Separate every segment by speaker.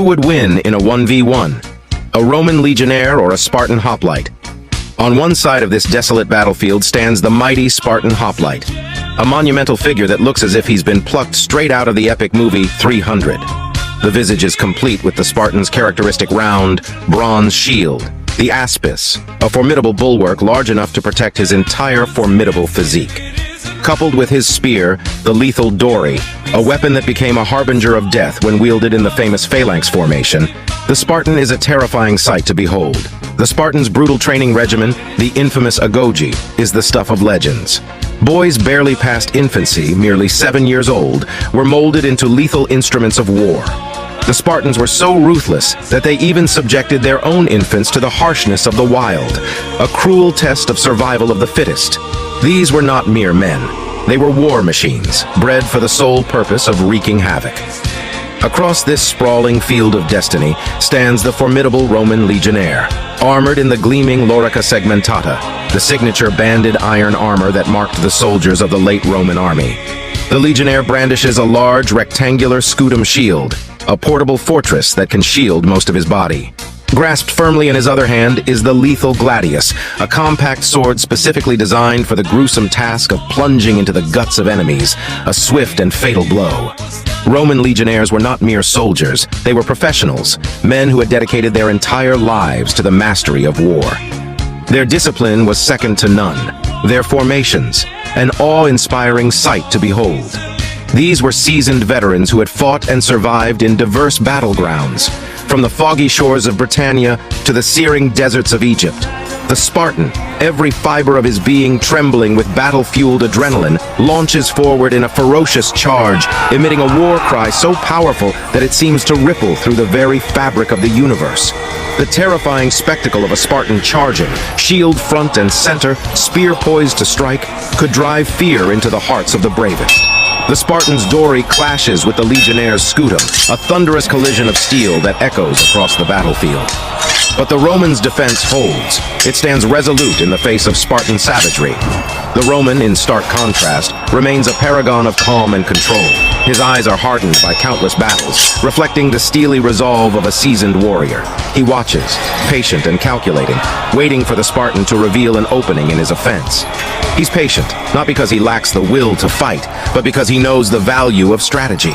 Speaker 1: Who would win in a 1v1? A Roman Legionnaire or a Spartan Hoplite? On one side of this desolate battlefield stands the mighty Spartan Hoplite, a monumental figure that looks as if he's been plucked straight out of the epic movie 300. The visage is complete with the Spartan's characteristic round, bronze shield, the aspis, a formidable bulwark large enough to protect his entire formidable physique. Coupled with his spear, the lethal dory, a weapon that became a harbinger of death when wielded in the famous phalanx formation, the Spartan is a terrifying sight to behold. The Spartan's brutal training regimen, the infamous agoge, is the stuff of legends. Boys barely past infancy, merely 7 years old, were molded into lethal instruments of war. The Spartans were so ruthless that they even subjected their own infants to the harshness of the wild, a cruel test of survival of the fittest. These were not mere men. They were war machines, bred for the sole purpose of wreaking havoc. Across this sprawling field of destiny stands the formidable Roman Legionnaire, armored in the gleaming lorica segmentata, the signature banded iron armor that marked the soldiers of the late Roman army. The Legionnaire brandishes a large rectangular scutum shield, a portable fortress that can shield most of his body. Grasped firmly in his other hand is the lethal gladius, a compact sword specifically designed for the gruesome task of plunging into the guts of enemies, a swift and fatal blow. Roman legionnaires were not mere soldiers, they were professionals, men who had dedicated their entire lives to the mastery of war. Their discipline was second to none, their formations, an awe-inspiring sight to behold. These were seasoned veterans who had fought and survived in diverse battlegrounds, from the foggy shores of Britannia to the searing deserts of Egypt. The Spartan, every fiber of his being trembling with battle-fueled adrenaline, launches forward in a ferocious charge, emitting a war cry so powerful that it seems to ripple through the very fabric of the universe. The terrifying spectacle of a Spartan charging, shield front and center, spear poised to strike, could drive fear into the hearts of the bravest. The Spartan's dory clashes with the Legionnaire's scutum, a thunderous collision of steel that echoes across the battlefield. But the Roman's defense holds. It stands resolute in the face of Spartan savagery. The Roman, in stark contrast, remains a paragon of calm and control. His eyes are hardened by countless battles, reflecting the steely resolve of a seasoned warrior. He watches, patient and calculating, waiting for the Spartan to reveal an opening in his offense. He's patient, not because he lacks the will to fight, but because he knows the value of strategy.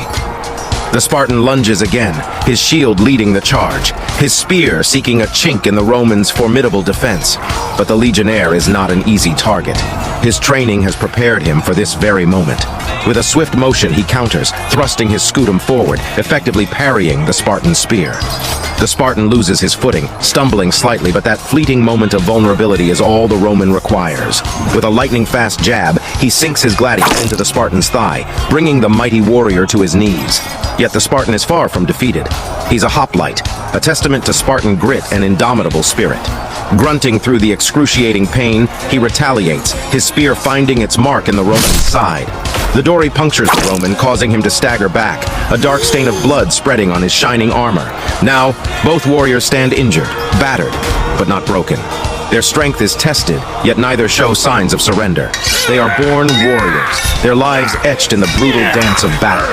Speaker 1: The Spartan lunges again, his shield leading the charge, his spear seeking a chink in the Roman's formidable defense. But the Legionnaire is not an easy target. His training has prepared him for this very moment. With a swift motion, he counters, thrusting his scutum forward, effectively parrying the Spartan's spear. The Spartan loses his footing, stumbling slightly, but that fleeting moment of vulnerability is all the Roman requires. With a lightning-fast jab, he sinks his gladius into the Spartan's thigh, bringing the mighty warrior to his knees. Yet the Spartan is far from defeated. He's a hoplite, a testament to Spartan grit and indomitable spirit. Grunting through the excruciating pain, he retaliates, his spear finding its mark in the Roman's side. The dory punctures the Roman, causing him to stagger back, a dark stain of blood spreading on his shining armor. Now, both warriors stand injured, battered, but not broken. Their strength is tested, yet neither show signs of surrender. They are born warriors, their lives etched in the brutal dance of battle.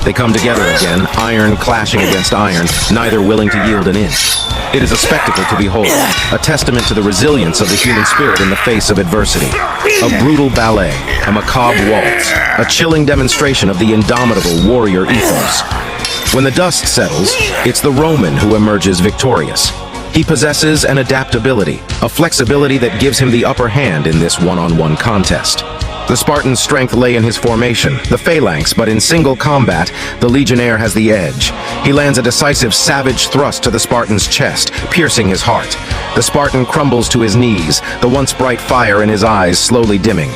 Speaker 1: They come together again, iron clashing against iron, neither willing to yield an inch. It is a spectacle to behold, a testament to the resilience of the human spirit in the face of adversity. A brutal ballet, a macabre waltz, a chilling demonstration of the indomitable warrior ethos. When the dust settles, it's the Roman who emerges victorious. He possesses an adaptability, a flexibility that gives him the upper hand in this one-on-one contest. The Spartan's strength lay in his formation, the phalanx, but in single combat, the Legionnaire has the edge. He lands a decisive, savage thrust to the Spartan's chest, piercing his heart. The Spartan crumbles to his knees, the once bright fire in his eyes slowly dimming.